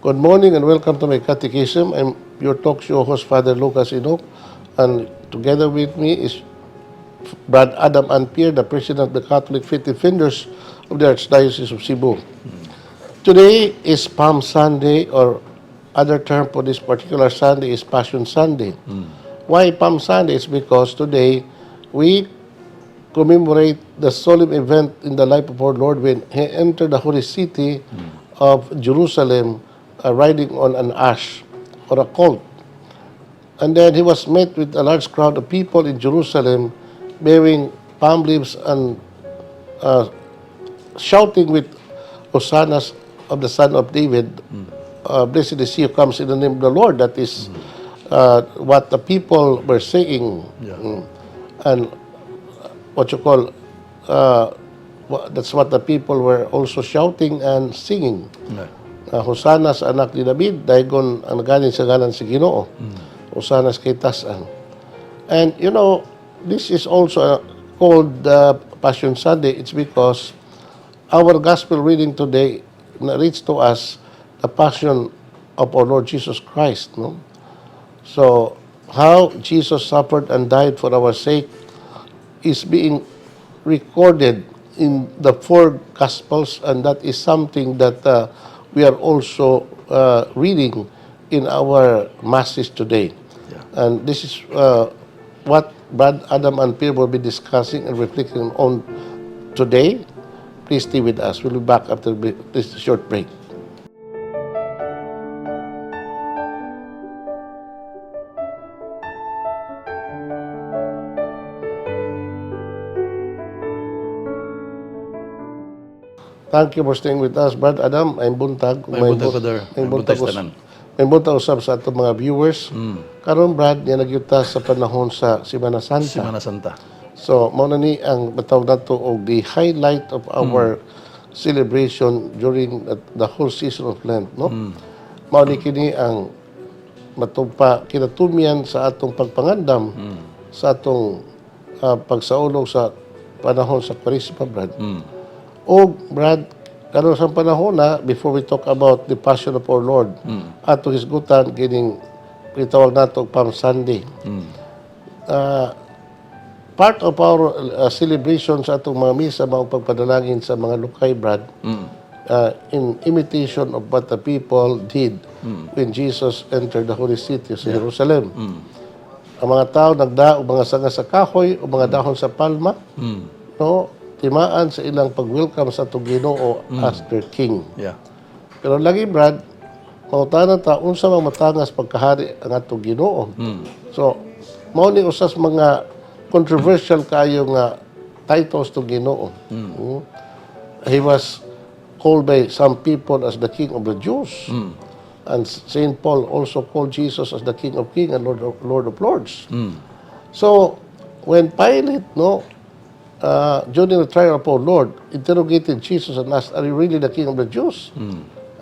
Good morning and welcome to My Catechism. I'm your talk show host, Father Lucas Inoc, and together with me is Brad Adam Anpier, the President of the Catholic Faith Defenders of the Archdiocese of Cebu. Today is Palm Sunday, or other term for this particular Sunday is Passion Sunday. Why Palm Sunday? It's because today we commemorate the solemn event in the life of our Lord when He entered the holy city of Jerusalem riding on an ass or a colt. And then He was met with a large crowd of people in Jerusalem bearing palm leaves and shouting with hosannas of the Son of David. Blessed is He who comes in the name of the Lord. That is what the people were saying. And what you call, that's what the people were also shouting and singing. Hosanna sa anak ni David, daygon ang nagaling sa ngalan si Ginoo. Hosanna kay taas-an. And you know, this is also called Passion Sunday. It's because our gospel reading today reads to us the passion of our Lord Jesus Christ. No? So, how Jesus suffered and died for our sake is being recorded in the four Gospels, and that is something that we are also reading in our masses today. And this is what Brad Adam and Pierre will be discussing and reflecting on today. Please stay with us. We'll be back after this short break. Thank you for staying with us, Brad Adam. I'm buntag. May buntag, Father. May buntag sa tanan. May buntag usab sa atong mga viewers. Karon, Brad, yan nagyuta sa panahon sa Semana Santa. Semana Santa. So, mao na ni ang matawag nato og the highlight of our celebration during the whole season of Lent, no? Mao ni kini ang matugpa kinatumian sa atong pagpangandam sa atong pagsaulog sa panahon sa Kwaresma, Brad. O, Brad, karon sa panahon na, before we talk about the Passion of our Lord, ato hisgutan, gining itawag nato Palm Sunday. Part of our celebration sa atong mga misa, mga pagpadalangin sa mga lukay, Brad, in imitation of what the people did when Jesus entered the holy city sa Jerusalem. Ang mga tao nagdaog mga sanga sa kahoy o mga dahon sa palma, no? Timaan sa ilang pag-welcome sa atong Ginoo as their King. Pero lagi, Brad, mautanan ta unsa mang matangas pagkahari ang atong Ginoo. So, mao ni usas mga controversial kayo nga titles to Ginoo. He was called by some people as the King of the Jews. And Saint Paul also called Jesus as the King of Kings and Lord of Lords. So, when Pilate, during the trial of our Lord, interrogated Jesus and asked, "Are you really the King of the Jews?"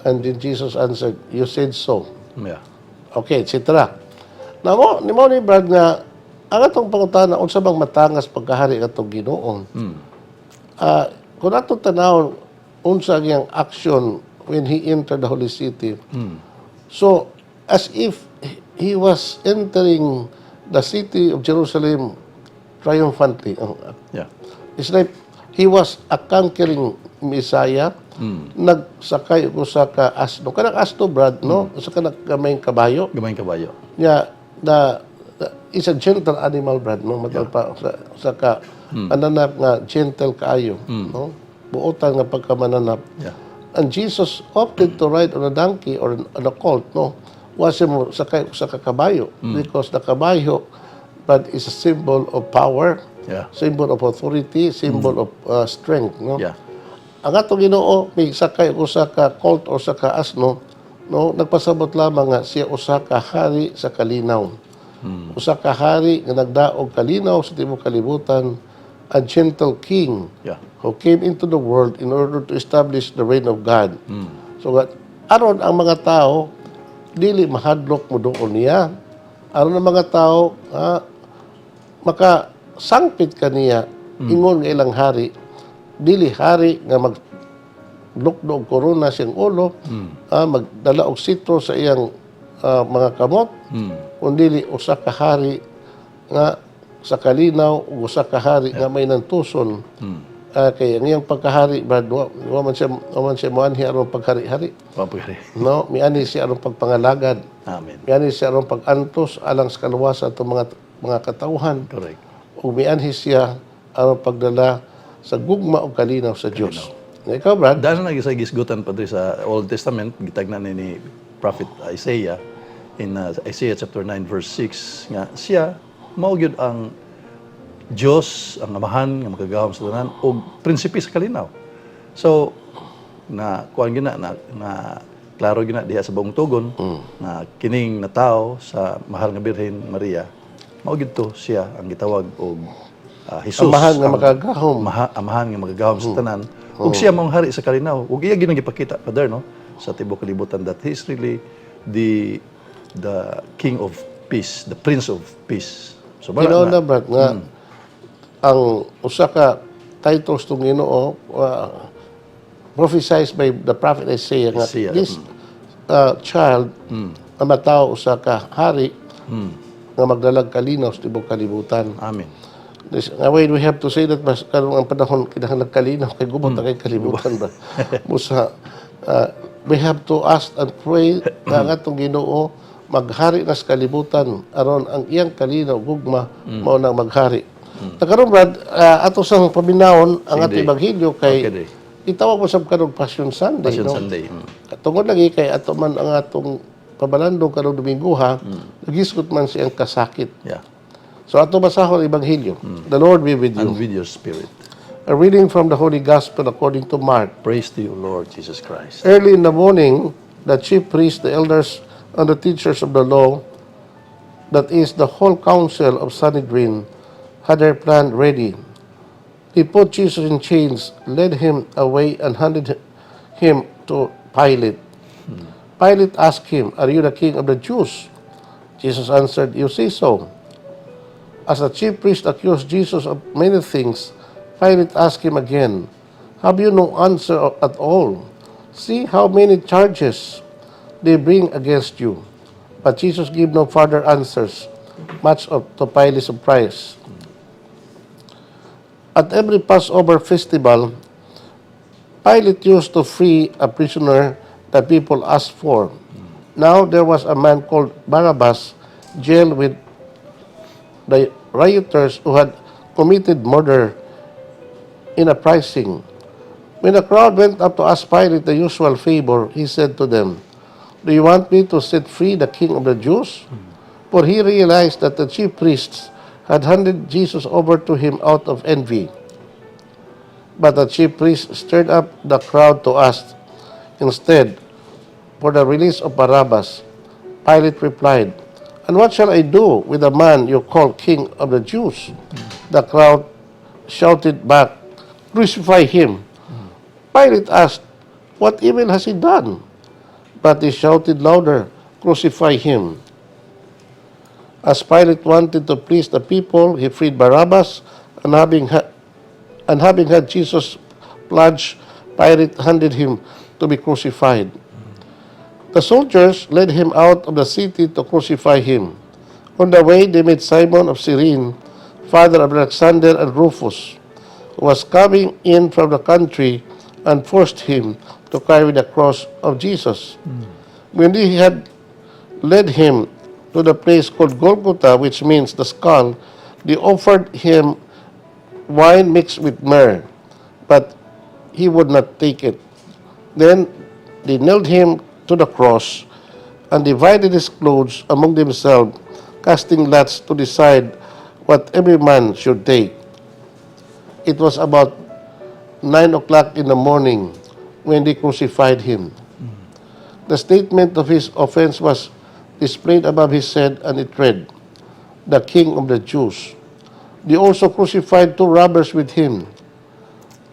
And then Jesus answered, "You said so." Okay, etc. Na mo ni Brad nga ang atong pangutana unsa bang matangas pagkahari atong Ginoo. Kung atong tanawon unsa giyang action when he entered the holy city. So as if he was entering the city of Jerusalem triumphantly. It's like he was a conquering Messiah. Nagsakay ko sa asno. Kanang asno, Brad, no? Sa kanang gamayng kabayo. Gamayng kabayo. Yeah, it's a gentle animal, Brad, no? Matalpa sa mananap nga gentle kaayo, no? Buotan nga pagkamananap. And Jesus opted to ride on a donkey or on a colt, no? Wasa mo sakay sa kabayo because the kabayo, but is a symbol of power, symbol of authority, symbol of strength, no? Ang atong Ginoo may sakay usa ka colt o sa ka asno, no? Nagpasabot lamang nga siya usa ka hari sa kalinaw. Usa ka hari nga nagdaog kalinaw sa tibuok kalibutan, a gentle king who came into the world in order to establish the reign of God. So aron ang mga tao dili mahadlok mo doon niya. Aron ang mga tao makasangpit kaniya ingon nga ilang hari, dili hari nga lukdo og korona siyang ulo, magdala og sitro sa iyang mga kamot, kundi usa ka hari nga sa kalinaw ug usa ka hari nga may nantuson. Kay ang iyang pagkahari, Brad, wa man siya moanhi aron paghari-hari. Papuri. No, miani siya aron pagpangalagad. Amen. Miani siya aron pagantos alang sa kaluwasan atong mga katawhan. Correct. Ug mianhi siya aron pagdala sa gugma ug kalinaw sa Dios. Ikaw, Brad? Dahil na sa gisgutan pa sa Old Testament, gitagnan ni Prophet Isaiah in Isaiah chapter 9 verse 6 nga siya mao gyud ang Diyos, ang amahan nga makagahom sa tanan og prinsipe sa kalinaw. So na kuan gyud na klaro gyud na diha sa buong tugon na kining natao sa mahal nga Birhen Maria mao gyud to siya ang gitawag og Jesus. Amahan nga makagahom. Amahan nga magagahom sa tanan. Ug siya mong hari sa kalinaw. Ug iya ginang gipakita Father no sa tibuok kalibutan that he is really the King of Peace, the Prince of Peace. So Ginauna, Brad, nga ang usa ka titles tong Ginoo prophesied by the prophet Isaiah nga this child ang mataw usa ka hari nga magdalag kalinaw sa tibuok kalibutan. Amen. Wait, we have to say that mas karong ang panahon kinahanglan kalinaw kay gubot na kay kalibutan ba. Musa we have to ask and pray nga ang atong Ginoo maghari na sa kalibutan aron ang iyang kalinaw gugma mao nang maghari. Karon, Brad, ato sang paminawon ang atong ebanghelyo kay itawag mo sab karong Passion Sunday. Passion no? Sunday. Tungod lagi kay ato man ang atong pabalandong karong Domingo ha, nagisgot man siyang kasakit. Yeah. So ato basahon ebanghelyo. The Lord be with you. And with your spirit. A reading from the Holy Gospel according to Mark. Praise to you, Lord Jesus Christ. Early in the morning, the chief priests, the elders, and the teachers of the law, that is, the whole council of Sanhedrin, had their plan ready. They put Jesus in chains, led him away, and handed him to Pilate. Pilate asked him, "Are you the king of the Jews?" Jesus answered, "You say so." As the chief priest accused Jesus of many things, Pilate asked him again, "Have you no answer at all? See how many charges they bring against you." But Jesus gave no further answers, much to Pilate's surprise. At every Passover festival, Pilate used to free a prisoner that people asked for. Now there was a man called Barabbas, jailed with the rioters who had committed murder in a uprising. When the crowd went up to ask Pilate the usual favor, he said to them, "Do you want me to set free the king of the Jews?" For he realized that the chief priests had handed Jesus over to him out of envy. But the chief priests stirred up the crowd to ask instead for the release of Barabbas. Pilate replied, "And what shall I do with the man you call king of the Jews?" The crowd shouted back, "Crucify him." Pilate asked, "What evil has he done?" But they shouted louder, "Crucify him." As Pilate wanted to please the people, he freed Barabbas, and having had Jesus pledged, Pilate handed him to be crucified. The soldiers led him out of the city to crucify him. On the way, they met Simon of Cyrene, father of Alexander and Rufus, who was coming in from the country, and forced him to carry the cross of Jesus. When he had led him to the place called Golgotha, which means the skull, they offered him wine mixed with myrrh, but he would not take it. Then they nailed him to the cross and divided his clothes among themselves, casting lots to decide what every man should take. It was about 9 o'clock in the morning when they crucified him. The statement of his offense was displayed above his head, and it read, "The King of the Jews." They also crucified 2 robbers with him,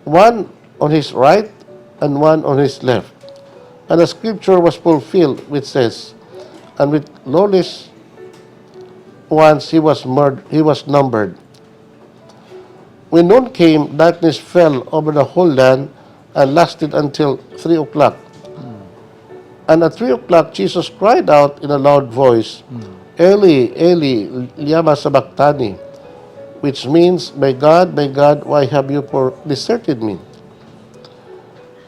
one on his right and one on his left. And the scripture was fulfilled, which says, "And with lawless ones he was numbered." When noon came, darkness fell over the whole land and lasted until 3 o'clock. And at 3 o'clock, Jesus cried out in a loud voice, Eli, Eli, lama sabachthani, which means, my God, why have you deserted me?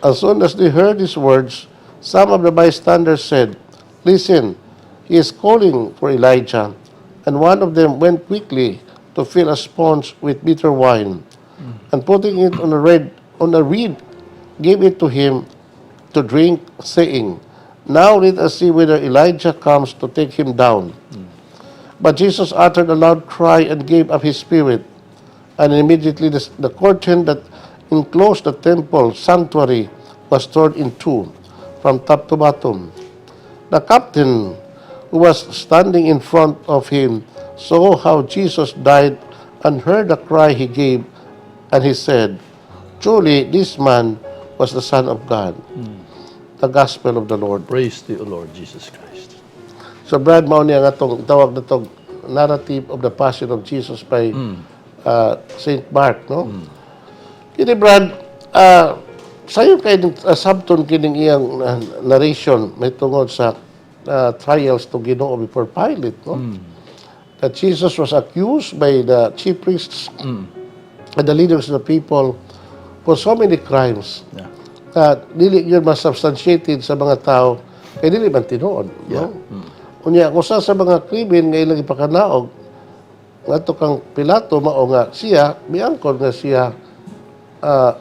As soon as they heard these words, some of the bystanders said, Listen, he is calling for Elijah. And one of them went quickly to fill a sponge with bitter wine, and putting it on a reed, gave it to him to drink, saying, Now let us see whether Elijah comes to take him down. But Jesus uttered a loud cry and gave up his spirit. And immediately the curtain that enclosed the temple sanctuary was torn in two, from top to bottom. The captain, who was standing in front of him, saw how Jesus died and heard the cry he gave, and he said, Truly, this man was the Son of God. The Gospel of the Lord. Praise to you, Lord Jesus Christ. So Brad, mao niya nga itong tawag na itong narrative of the Passion of Jesus by St. Mark, no? Kini Brad, sayo kay sabton kining iyang narration may tungod sa trials to Ginoo before Pilate, no? That Jesus was accused by the chief priests and the leaders of the people for so many crimes. Yeah. Dili yun mas substantiated sa mga tao kay dili man tinuod, no? Unya kung sa mga krimen nga ilang ipakanaog ngadto kang Pilato mao nga siya miangkon nga siya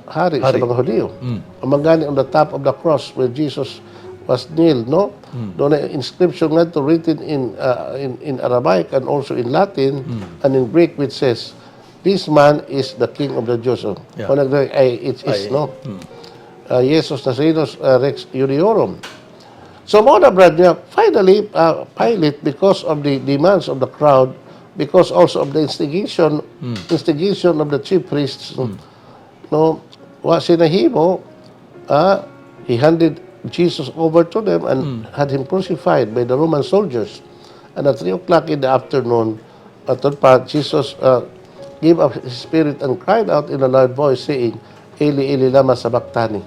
hari sa mga Hudyo. Amangani on the top of the cross where Jesus was nailed, no? Doon na inscription nga to written in Aramaic and also in Latin and in Greek which says, This man is the King of the Jews. Yeah. It is, no? Jesus Nazarenos Rex Judiorum. So mo na Brad niya, finally, Pilate, because of the demands of the crowd, because also of the instigation of the chief priests, no, wa sinahimo, he handed Jesus over to them and had him crucified by the Roman soldiers. And at 3 o'clock in the afternoon, Jesus gave up his spirit and cried out in a loud voice, saying, Eli, Eli, lama sabachthani.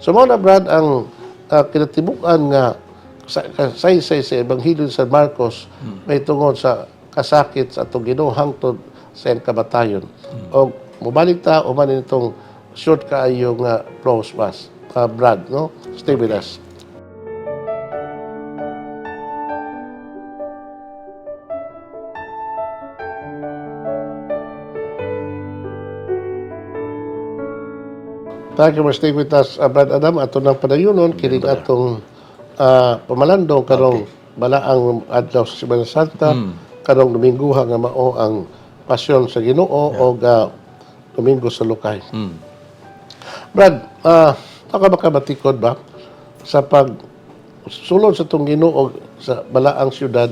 So mo na Brad, ang kinatibukan nga saysay sa Ebanghelyo sa Marcos may tungod sa kasakit sa atong Ginoo hangtod sa iyang kamatayon. O mubalik ta uman itong short kaayo nga prose was. Brad, no? Stay with us. Thank you for staying with us, Brad Adam. Ato ng padayunon, kining atong pamalandong karong balaang adlaw sa Semana Santa, karong Dominguha nga mao ang pasyon sa Ginoo o Domingo sa Lukay. Brad, makabatikod ba sa pagsulod sa itong Ginoo sa balaang syudad,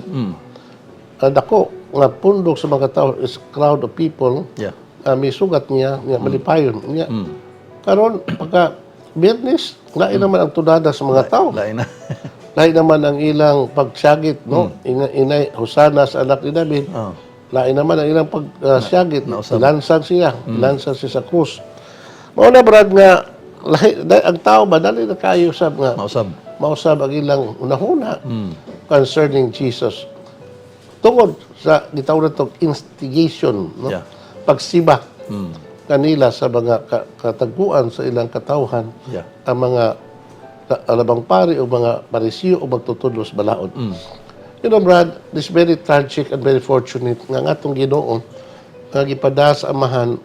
dako nga pundok sa mga tao is crowd of people, may sugat niya malipayon niya. Karon pagka Biyernes, lain naman ang tudada sa mga tao. Lain na. Lain naman ang ilang pagsagit, no? Inay Hosana sa anak ni David. Lain naman ang ilang pagsagit. Ilansan siya sa krus. Mao na Brad nga ang tao ba dali na kayo sa nga mausab ang ilang unahuna concerning Jesus. Tungod sa gitawag na instigation, no? Pagsibak kanila sa mga katagpuan sa ilang katawhan, ang mga alabang pari o mga parisiyo o magtutudlos balaod. You know, Brad, this very tragic and very fortunate nga atong Ginoo nga gipada sa amahan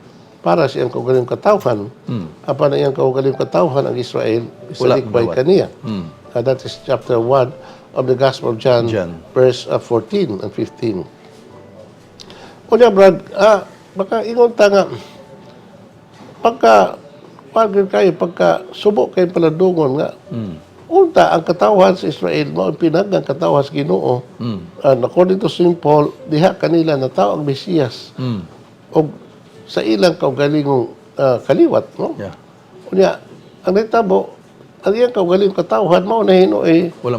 para sa iyang kaugalingong katawhan. Apan ang iyang kaugalingong katawhan ang Israel isalikway kaniya. That is chapter 1 of the Gospel of John. Verse 14 and 15. Unya, Brad, baka ingon ta nga pagka subo kayo paladungon nga unta ang katawhan sa Israel mao pinaggang katawhan sa Ginoo, and according to St. Paul diha kanila nataw ang Mesiyas og sa ilang kaugalingong kaliwat, no? Unya ang nitabo ang iyang kaugalingong katawhan mao na hinuoy wala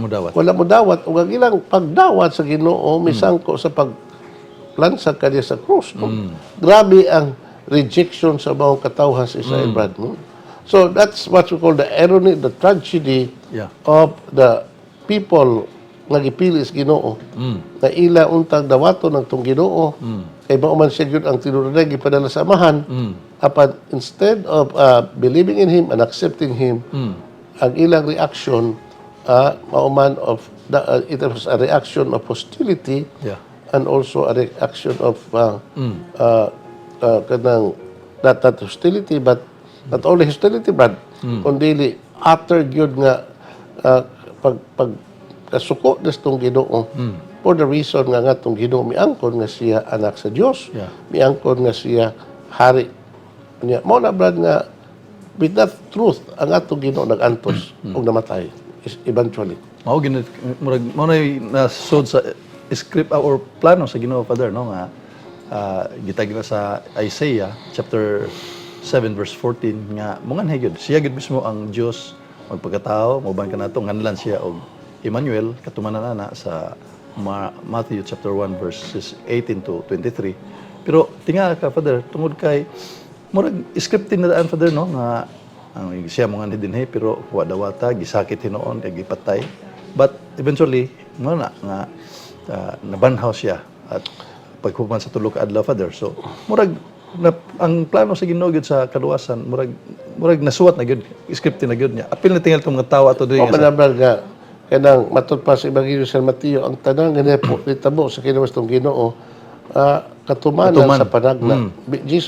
mo dawat ug ang ilang pagdawat sa Ginoo misangko sa paglansad kaniya sa krus, no? Grabe ang rejection sa mga katawhan sa Israel, Brad, no? So that's what we call the irony, the tragedy Yeah. of the people nga gipili sa Ginoo. Na ila untang dawaton ng tong Ginoo. Kay mao man siya gyud ang tinudnay gipadala sa amahan. Apan instead of believing in him and accepting him, ang ilang reaction mao man of it was a reaction of hostility. Yeah. And also a reaction of kanang not hostility but not only hostility but kundi after gyud nga pag kasuko nestong Ginoo for the reason nga ngatong Ginoo miangkon nga siya anak sa Dios, Yeah. miangkon nga siya hari niya. Mao na brad nga with that truth ang atong Ginoo nagantos ug namatay eventually. Mao gina murag mao nay nasud sa script or plano sa Ginoo, Father, no, nga gitag na sa Isaiah chapter 7 verse 14 nga munganhay gyud siya gyud mismo ang Dios magpagkatao, moban kanato nganlan siya og Emmanuel katumanan na sa Matthew chapter 1 verses 18 to 23. Pero tinga ka, Father, tungod kay murag scripted na daan, Father, no, nga ang siya mga dinhi pero wa dawata gisakit hinoon kay gipatay, but eventually mo na nga nabanhaw siya at paghuman sa tulo ka adlaw, Father. So murag ang plano sa Ginoo gyud sa kaluwasan murag nasuwat na gyud, scripted na gyud niya. Apil na tingal tong mga tawo ato O diri manabal nga kanang matud pa sa Ebanghelyo sa Mateo ang tanang ginahitabo sa kinawastong Ginoo katumanan sa panagna.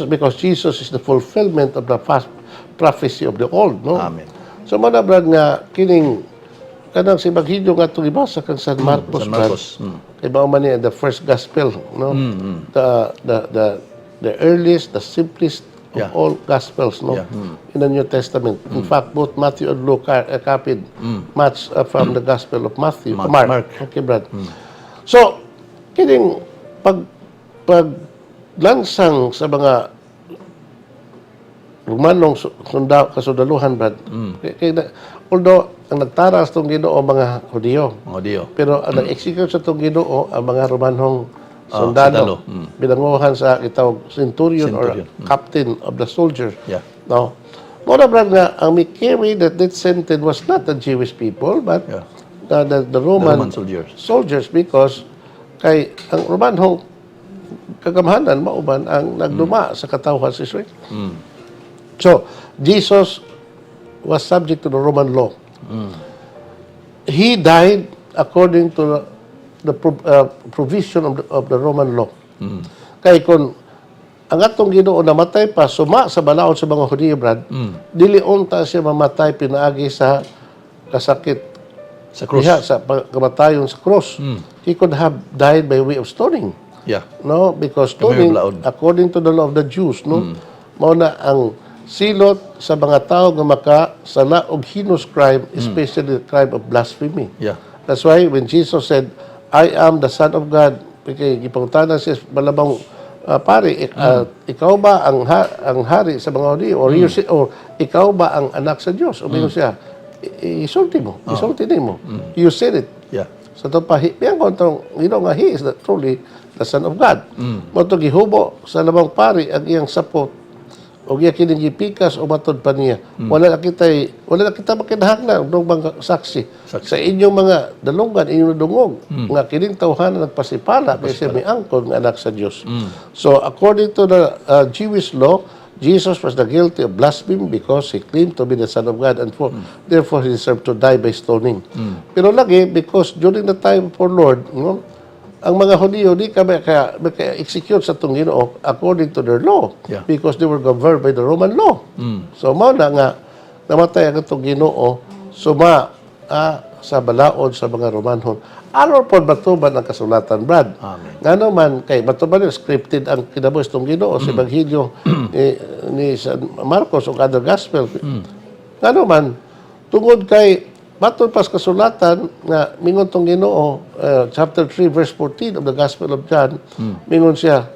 Because Jesus is the fulfillment of the past prophecy of the old, no? Amen. So manabal nga kining kanang sa Ebanghelyo nga itong ibasa kan San Marcos, San Marcos. kay mao man niya the first gospel, no? The earliest, the simplest of Yeah. all gospels, no? Yeah. In the New Testament. In fact, both Matthew and Luke are copied much from the Gospel of Matthew. Mark. Okay, Brad. So, kining paglansang sa mga Romanong kasudaluhan, Brad. Although ang nagtaras itong Ginoo mga Hudiyo, pero ang nag-execute sa itong Ginoo ang mga Romanong sundalo. Bilanguhan sa itawag centurion or captain of the soldier. Yeah. No. Muna brad nga, ang may carry that sentence was not the Jewish people, but Yeah. the Roman soldiers. soldiers, because kay ang Romanhong kagamhanan mauban ang nagduma sa katawhan sa Israel. So, Jesus was subject to the Roman law. He died according to the provision of the Roman law. Kay kung ang atong Ginoo namatay pa suma sa balaod sa mga Hudiyo, Brad, dili unta siya mamatay pinaagi sa kasakit Sa cross. diha sa kamatayon sa cross. He could have died by way of stoning. Yeah. No, because Kami stoning, balaod. according to the law of the Jews, no, mao na ang silot sa mga tao nga makasala og heinous crime, especially the crime of blasphemy. Yeah. That's why when Jesus said, I am the Son of God, kay gipangutanan siya balabang pare, ikaw ba ang hari sa mga Hudiyo, or ikaw ba ang anak sa Diyos? O siya, isulti mo, isulti mo. You said it. Yeah. So ito pa, yan ko nga, he is truly the Son of God. Mo ito gihubo sa labang pari ang iyang sapot o iya kinigipikas o matod pa niya. Wala na kita makinahanglan ng mga saksi. Sa inyong mga dalungan, inyong dungog, nga kining tawhanan nagpasipala kay siya may angkon nga anak sa Diyos. So according to the Jewish law, Jesus was the guilty of blasphemy because he claimed to be the Son of God, and therefore he deserved to die by stoning. Pero lagi, because during the time for Lord, ang mga Hudiyo di ka execute sa itong Ginoo according to their law, because they were governed by the Roman law. So mao na nga namatay ang itong Ginoo suma sa balaod sa mga Romanhon. Ano po batuban ang kasulatan, Brad? Amen. Nga naman, kay batuban scripted ang kinabuhis itong Ginoo sa Ebanghelyo ni San Marcos o other gospel. Nga naman, tungod kay matod pas kasulatan nga mingon tong Ginoo chapter 3 verse 14 of the Gospel of John, mingon siya,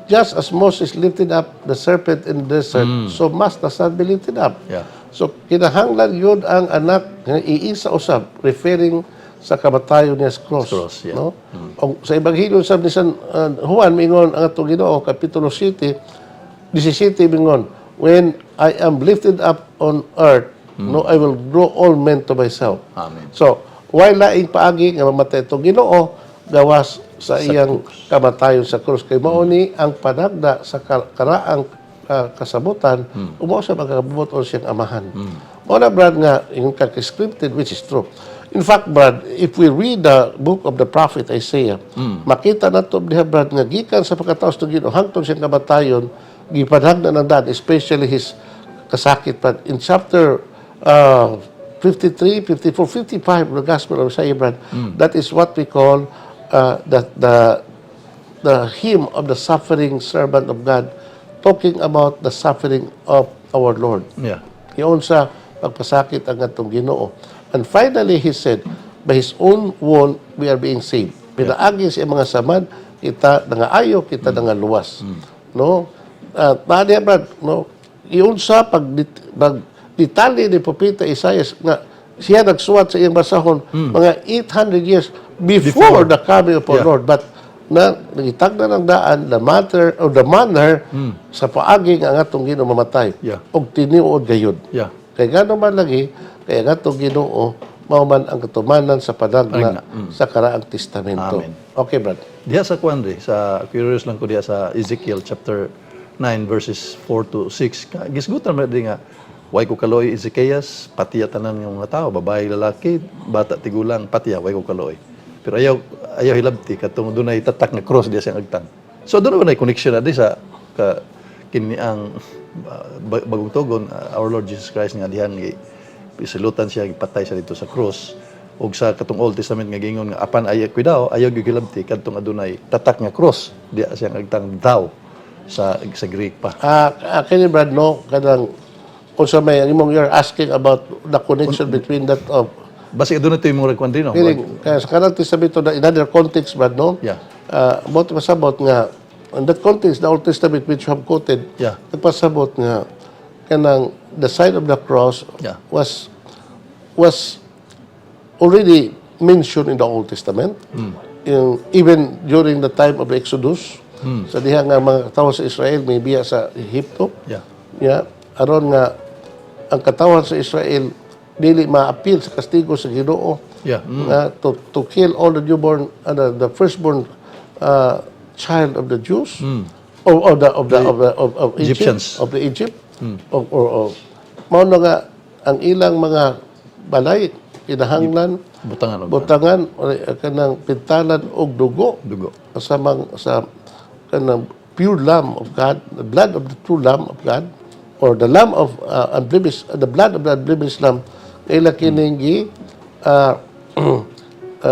just as Moses lifted up the serpent in the desert, so must the Son be lifted up. Yeah. So kinahanglan yun ang anak nga iisa usab, referring sa kamatayon niya sa cross. Yeah. No? O, sa Ebanghelyo sa ni San Juan mingon ang atong Ginoo kapitulo 7 17 mingon, when I am lifted up on earth, no, I will draw all men to myself. Amen. So, while laing paagi nga mamatay itong Ginoo, gawas sa iyang kamatayon sa krus. Kay mauni ang panagda sa karaang kasabutan, umaw sa magkabubot o siyang amahan. Muna, Brad, nga, yung scripted, which is true. In fact, Brad, if we read the book of the prophet Isaiah, makita nato diha, Brad, nga gikan sa pagkataos ng Ginoo hangtod siyang kamatayon, gipadhagna ng dad, especially his kasakit. But in chapter 53, 54, 55 the Gospel of Isaiah, Brad, that is what we call the hymn of the suffering servant of God, talking about the suffering of our Lord. Yeah. Iyon sa pagpasakit ang atong Ginoo. And finally, he said, by his own wound, we are being saved. Pinaagi siya mga samad, kita nangaayo, kita nangaluwas. No? Tadi, Brad, no? Iyon sa pagdetali ni Propeta Isaiah, nga siya nagsuwat sa iyang basahon mga 800 years before the coming of our Lord. But nagitag na ng daan, the manner sa paagi nga ang atong Ginoo mamatay. Yeah. Og tiniuod gayud. Yeah. Kaya gano'n man lagi, kaya nga itong Ginoo, mauman ang katumanan sa padagna sa karaang testamento. Amen. Okay, Brad. Diya sa Kwanre, curious lang ko diya sa Ezekiel chapter 9 verses 4 to 6. Gisgutan mo din nga, way ko kaloy Ezekias, patiya tanan ng mga tao, babae, lalaki, bata, tigulang, patiya, way ko kaloy. Pero ayaw hilabti, katong doon ay tatak na cross diya siyang agtang. So doon na connection na di sa kini ang bagong tugon, our Lord Jesus Christ nga dihan isilutan siya, ipatay siya dito sa cross. Og sa katong Old Testament nga gingon nga apan ayaw gigilabti kadtong adunay tatak nga cross diya siyang agtang daw sa Greek pa. Kini, Brad, no, kadang also may you're asking about the connection between that of Basi aduna to imong rekwan din, no? kaya sa kanang testamento in other context, Brad, no? Yeah. About pasabot nga in that context, the Old Testament which you have quoted, Yeah. nagpasabot nga kanang the sign of the cross Yeah. was already mentioned in the Old Testament. Even during the time of Exodus, sa diha nga mga katawan sa Israel may biya sa Ehipto. Yeah. Yeah, aron nga ang katawan sa Israel dili ma-appeal sa kastigo sa Ginoo. Yeah. To kill all the newborn the firstborn child of the Jews of Egyptians. of the Egypt or mao na nga ang ilang mga balay kinahanglan butangan kanang pintalan og dugo sa kanang pure lamb of God, the blood of the true lamb of God, or the lamb of the blood of the unblemished lamb, ila kining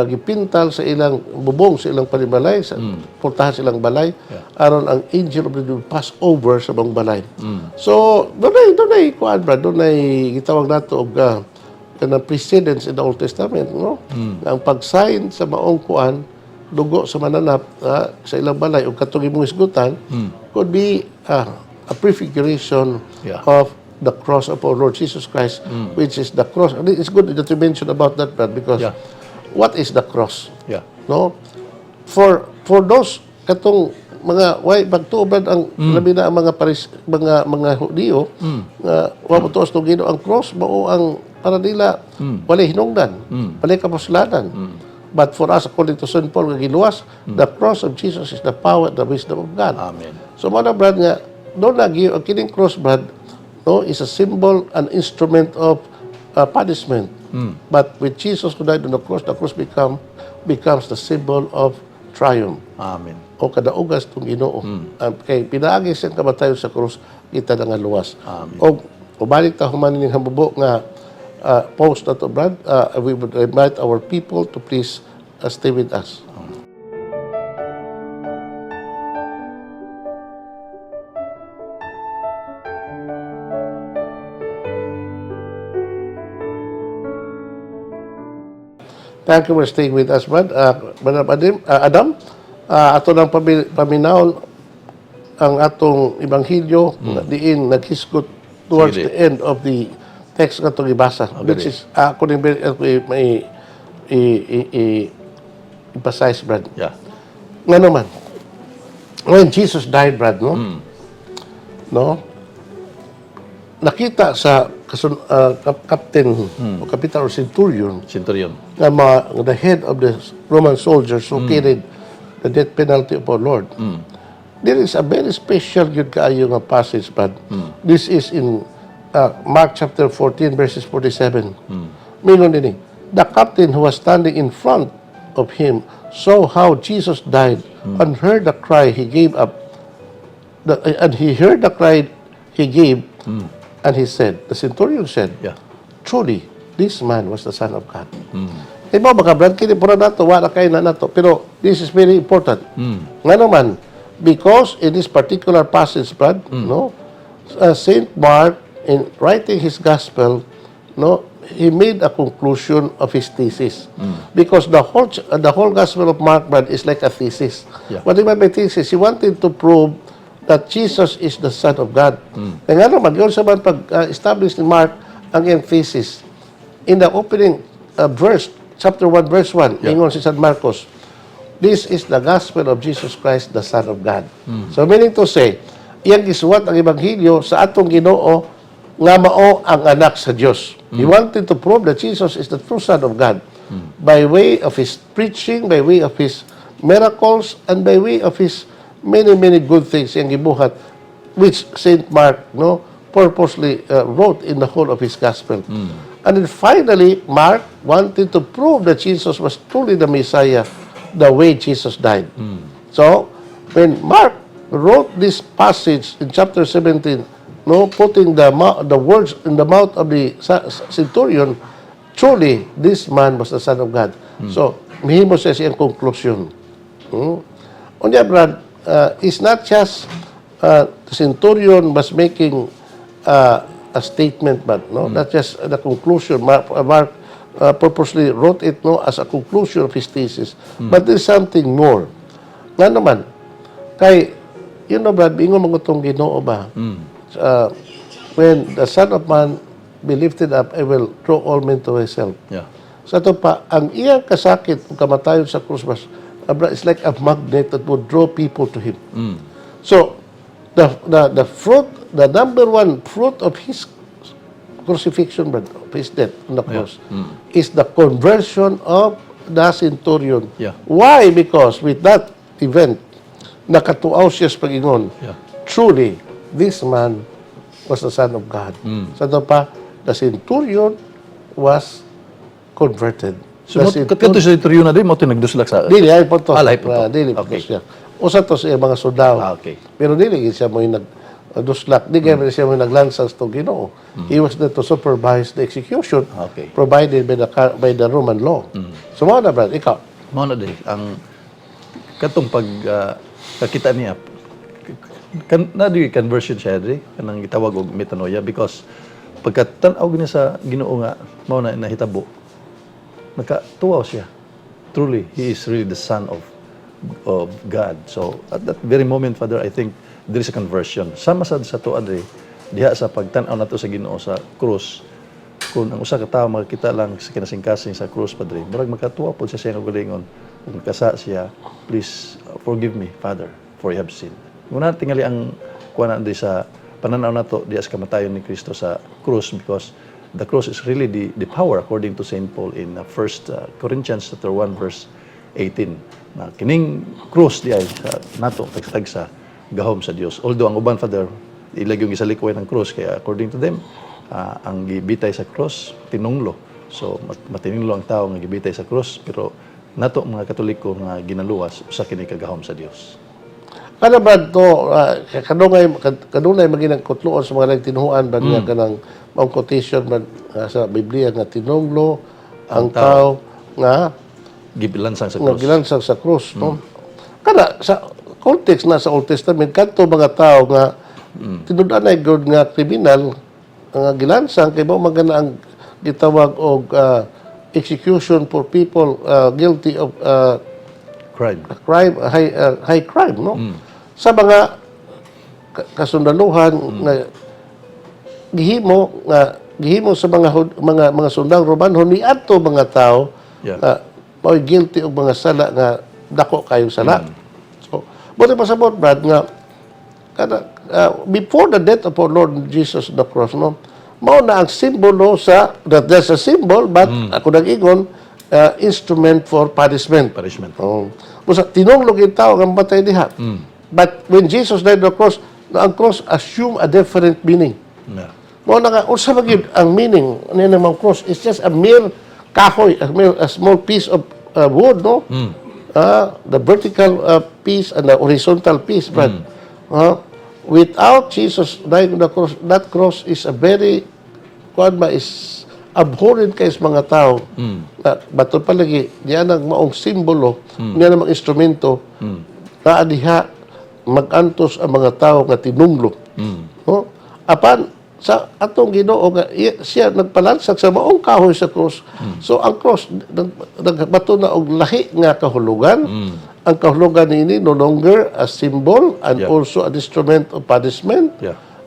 gipintal sa ilang bubong, sa ilang panibalay, sa portahan silang balay, aron ang angel of the Lord pass over sa bang balay. So, doon kuan, Brad, doon ay gitawag nato og kanang precedence in the Old Testament, no? Ang pag-sign sa maong kuan, dugo sa mananap sa ilang balay o katong imong isgutan could be a prefiguration of the cross of our Lord Jesus Christ, which is the cross. And it's good that you mentioned about that, Brad, because what is the cross? Yeah. No? For those katong mga pagtuoban ang labi na ang mga Hudiyo nga wa mo tuos tong Ginoo ang cross mao ang para nila walay hinungdan, walay kapuslanan. But for us, according to St. Paul, giluwas, the cross of Jesus is the power and the wisdom of God. Amen. So, mga Brad, nga, doon lagi, ang kining cross, Brad, no, is a symbol, an instrument of punishment. But with Jesus who died on the cross becomes the symbol of triumph. Amen. O kadaugas itong Ginoo. Kay pinaagi siyang kamatayon sa cross, kita na nga luwas. Amen. O balik ta human ning hambubo nga post na to, Brad, we would invite our people to please stay with us. Thank you for staying with us, Brad. Adam, ato nang paminaw ang atong Ebanghelyo diin naghiskot towards the end of the text nga itong ibasa. Which is, ako rin may emphasize, Brad. Yeah. Nga naman, when Jesus died, Brad, no? nakita sa captain o kapitan or centurion Centurion. nga the head of the Roman soldiers who carried the death penalty of our Lord. There is a very special good kaayo nga passage, but this is in Mark chapter 14 verses 47. Meaning din, the captain who was standing in front of him saw how Jesus died and heard the cry he gave up. And he heard the cry he gave, and he said, the centurion said, Yeah. truly, this man was the Son of God. Iba baka Brad, kini pura nato, wala kayo na nato. Pero this is very important. Nga naman, because in this particular passage, Brad, no, Saint Mark, in writing his gospel, no, he made a conclusion of his thesis. Because the whole gospel of Mark, Brad, is like a thesis. Yeah. What do you mean by thesis? He wanted to prove that Jesus is the Son of God. Kaya nga naman, yun sa pag-establish ni Mark ang iyang thesis. In the opening verse, chapter 1, verse 1, ingon si San Marcos, this is the gospel of Jesus Christ, the Son of God. So meaning to say, iyang gisuwat ang Ebanghelyo sa atong Ginoo nga mao ang anak sa Dios. He wanted to prove that Jesus is the true Son of God by way of his preaching, by way of his miracles, and by way of his many good things yang gibuhat, which Saint Mark purposely wrote in the whole of his gospel. And then finally, Mark wanted to prove that Jesus was truly the Messiah, the way Jesus died. So, when Mark wrote this passage in chapter 17, putting the words in the mouth of the centurion, truly, this man was the Son of God. So, mihimo siya siyang conclusion. Unya, Brad, it's not just the centurion was making a statement, but not just the conclusion. Mark purposely wrote it as a conclusion of his thesis. But there's something more. Nga naman, kay, Brad, ingon mga itong Ginoo ba? When the Son of Man be lifted up, I will draw all men to myself. Yeah. Sa ito pa, ang iyang kasakit, ang kamatayon sa krus, it's like a magnet that would draw people to him. So, the fruit, the number one fruit of his crucifixion, of his death on the cross, is the conversion of the centurion. Yeah. Why? Because with that event, nakatuaw siya sa pag-ingon, truly, this man was the Son of God. Sa ito pa, the centurion was converted. So, kato sa centurion na din, mo nagduslak sa... Dili, ay po to. Ay po to. Dili po Okay. to siya. Usa to siya mga sundao. Okay. Pero dili siya mo yung nagduslak. Di kaya siya mo yung naglansang sa Ginoo. He was there to supervise the execution Okay. provided by the Roman law. So, mga na, Brad, ikaw. Mao na din ang katong pag kakita niya na di conversion siya diri kanang gitawag og metanoia because pagkatan-aw gini sa Ginoo nga mao na nahitabo nakatuwa siya. Truly, he is really the Son of God. So, at that very moment, Father, I think there is a conversion. Sama sa to, Adre, diha sa pagtanaw nato sa Ginoo sa krus, kung ang usa ka tawo makita lang sa kinasingkasing sa krus, Padre, murag magkatuwa po siya sa iyang galingon. Kung kasa siya, please forgive me, Father, for I have sinned. Muna tingali ang kuha na sa pananaw nato diha sa kamatayon ni Kristo sa krus because the cross is really the power according to St. Paul in 1 Corinthians chapter 1 verse 18. Na kining cross di ay nato tagtag sa gahom sa Dios. Although ang uban, Father, ilag yung gisalikoy ng cross kaya according to them ang gibitay sa cross tinunglo. So matininglo ang tao nga gibitay sa cross pero nato mga Katoliko nga ginaluwas sa kini kagahom sa Dios. Ano ba ito, kanunay maginang kutloon sa mga nagtinuhuan ba niya kanang mga quotation ba sa Biblia nga tinunglo ang tao nga Gilansang sa nga cross. gilansang sa krus, no? Kada sa context na sa Old Testament kadto mga tao nga tinud-an ay god nga kriminal nga gilansang kay mao magana ang gitawag og execution for people guilty of Crime. high crime, no? Sa mga kasundaluhan nga gihimo sa mga sundang Romano niadto mga tao mao guilty og mga sala nga dako kayong sala. So, buti pasabot, Brad, nga before the death of our Lord Jesus on the cross, no, mao na ang simbolo sa, that's a symbol, but ako nag-ingon, instrument for punishment. Punishment. Oh. Busa, tinunglog yung tao ang patay diha. But when Jesus died on the cross, ang cross assume a different meaning. Yeah. Mao na nga, unsa ba gyud ang meaning ni namang cross? It's just a mere kahoy, a small piece of wood, no? The vertical piece and the horizontal piece, but without Jesus dying on the cross, that cross is a very, is abhorrent kay sa mga tao. Bato palagi, diyan ang maong simbolo, diyan ang mga instrumento, na diha magantos ang mga tao nga tinunglo. No? Apan, sa atong Ginoo nga siya nagpalansag sa maong kahoy sa cross. So ang cross nagbato na og lahi nga kahulugan. Ang kahulugan ini no longer a symbol and also an instrument of punishment,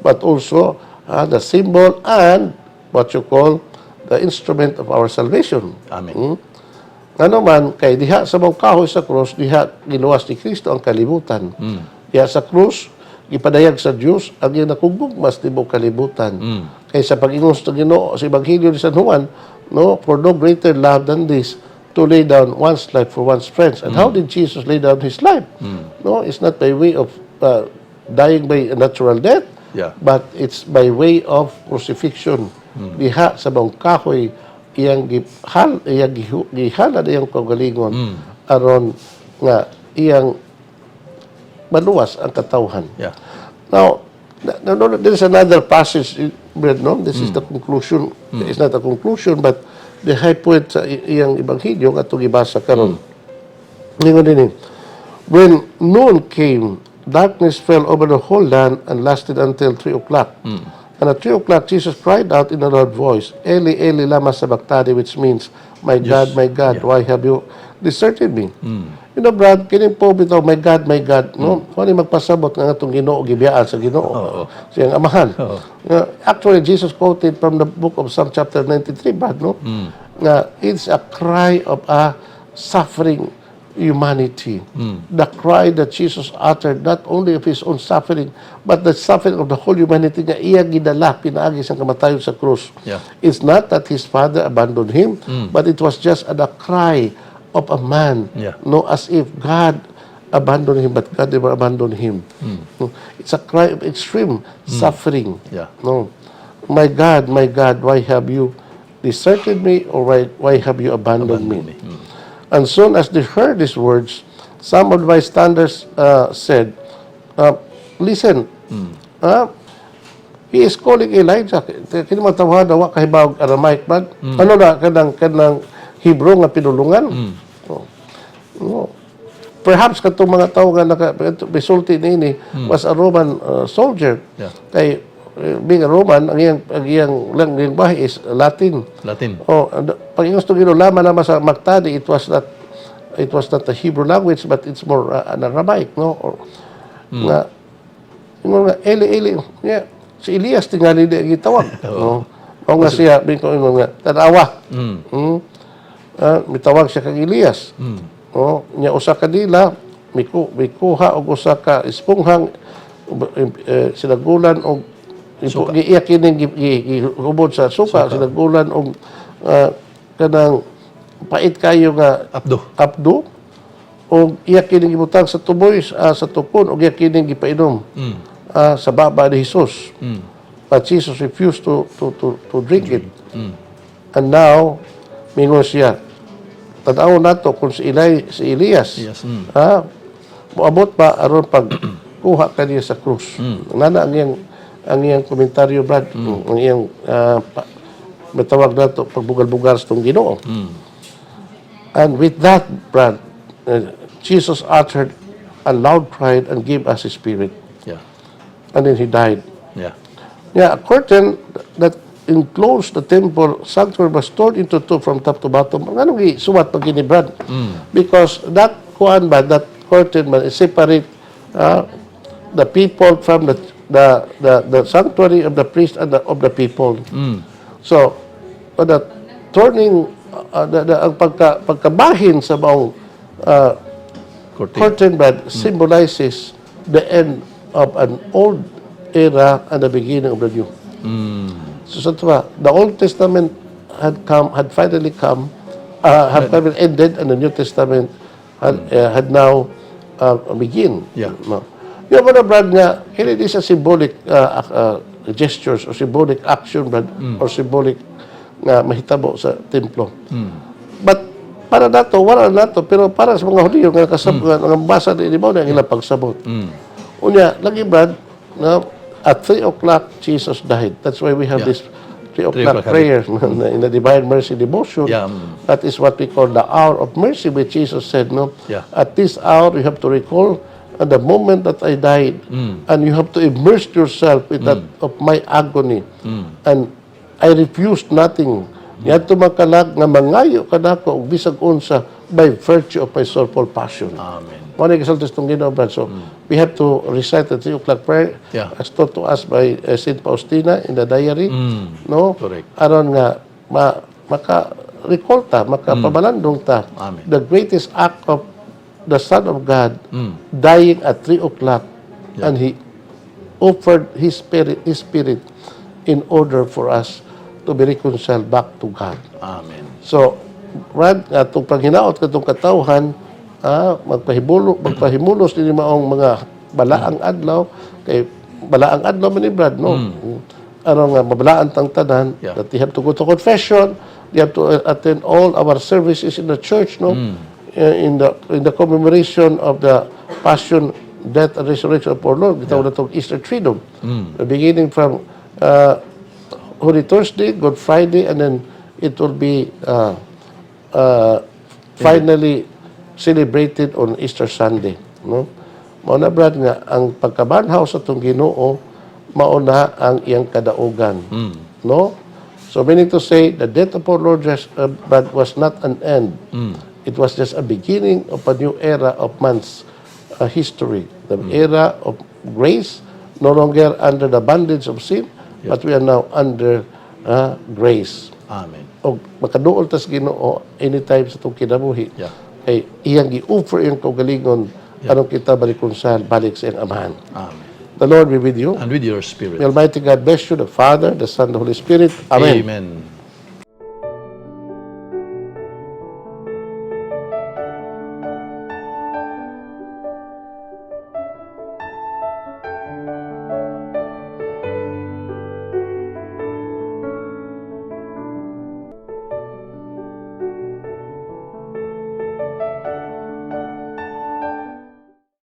but also the symbol and what you call the instrument of our salvation. Amen. Ano man kay diha sa maong kahoy sa cross, diha giluwas ni Kristo ang kalibutan. Diha sa cross ipadayag sa Dios ang iyang nakugugmas tibok kalibutan. Kay sa pag-ingon sa Ginoo sa Ebanghelyo ni San Juan, no, for no greater love than this to lay down one's life for one's friends. And how did Jesus lay down his life? No, it's not by way of dying by a natural death, but it's by way of crucifixion. Diha sa bang kahoy iyang gihalad iyang kaugalingon aron nga iyang maluwas ang katawhan. Now, there is another passage, no? This is the conclusion. It's not a conclusion, but the high point sa iyang Ebanghelyo nga itong ibasa karon. Ningon din, when noon came, darkness fell over the whole land and lasted until 3 o'clock. And at 3 o'clock, Jesus cried out in a loud voice, Eli, Eli, lama sabachthani, which means, my God, why have you deserted me? You know, Brad, kining po bitaw, my God, no? Kung ano magpasabot nga itong Ginoo, gibiyaan sa Ginoo, siyang amahan. Actually, Jesus quoted from the book of Psalm chapter 93, Brad, no? It's a cry of a suffering humanity. The cry that Jesus uttered, not only of his own suffering, but the suffering of the whole humanity nga iya gidala, pinaagi sa kamatayon sa krus. It's not that his father abandoned him, but it was just a cry of a man, no, as if God abandoned him, but God never abandoned him. It's a cry of extreme suffering. No, my God, why have you deserted me, or why have you abandoned me? And soon as they heard these words, some of the bystanders said, listen, he is calling Elijah. Kini matawhan daw kahibawag Aramaic man. Ano na kanang Hebrew nga pinulungan. Perhaps katong mga tao nga nakabisulti niini was a Roman soldier. Kay being a Roman, ang iyang lingwahe is Latin. Pag yung gusto ginulaman naman sa Magtadi, it was not the Hebrew language, but it's more an Aramaic, no? Or nga Eli, si Elias tingali di gitawag, no? O nga siya bingko nga tanawa. Mitawag siya kang Elias. Nya usa ka dila mikuha og usa ka esponghang sinagulan og giiyak kining gihubod sa suka, sinagulan og kanang pait kayo nga apdo og iyak kining gibutang sa tuboy sa tupon og iyak kining gipainom sa baba ni Jesus. But Jesus refused to drink it. And now mingon siya, tanaw nato kung si Elias moabot pa aron pagkuha kaniya sa krus. Nana ang iyang komentaryo, Brad, ang iyang matawag nato pagbugal-bugal sa itong Ginoo. And with that, Brad, Jesus uttered a loud cry and gave us his spirit. And then he died. A curtain that enclosed the temple sanctuary was torn into two from top to bottom. Anong isuwat pag gini, Brad? Because that curtain man separate the people from the sanctuary of the priest and of the people. So the turning ang pagkabahin sa bawang curtain, Brad, symbolizes the end of an old era and the beginning of the new. So sa tuwa, the Old Testament had finally come, had finally ended, and the New Testament had now begin. Yeah. No. Yung mga brad nga, hindi sa symbolic gestures or symbolic action, brad, or symbolic nga mahitabo sa templo. But para nato, wala nato, pero para sa mga Hudyo nga nga basa ni mo na ang ilang pagsabot. Unya, lagi brad, na at 3 o'clock Jesus died. That's why we have this 3 o'clock prayer in the Divine Mercy Devotion. Yeah. That is what we call the hour of mercy, which Jesus said, no? Yeah. At this hour, you have to recall at the moment that I died, and you have to immerse yourself with that of my agony. And I refused nothing. Yan tumakalag nga mangayo ka na ko bisag unsa by virtue of my soulful passion. Amen. Mo ni kasultis tong Ginoo, brad. So we have to recite the 3 o'clock prayer as taught to us by Saint Faustina in the diary. No? Correct. Aron nga maka-recall ta, makapabalandong ta. Amen. The greatest act of the Son of God dying at 3 o'clock, and He offered His Spirit in order for us to be reconciled back to God. Amen. So, Brad, itong paghinaot katong katawhan, magpahimulos din maong mga balaang adlaw, kay balaang adlaw man ni Brad, no? Ano nga, mabalaan tang tanan, that you have to go to confession, you have to attend all our services in the church, no? In the commemoration of the Passion, Death, and Resurrection of our Lord, gitawag na itong Easter Triduum. Beginning from Holy Thursday, Good Friday, and then it will be finally celebrated on Easter Sunday. No? Mauna brad nga, ang pagkabanhaw sa itong Ginoo, mauna ang iyang kadaugan. No? So meaning to say, the death of our Lord brad was not an end. It was just a beginning of a new era of man's history. The era of grace, no longer under the bondage of sin, but we are now under grace. Amen. O makaduol tas Ginoo anytime sa itong kinabuhi. Kay iyang gi-offer iyang kaugalingon anong kita balikonsal balik sa iyang amahan. Amen. The Lord be with you. And with your spirit. May Almighty God bless you, the Father, the Son, the Holy Spirit. Amen. Amen.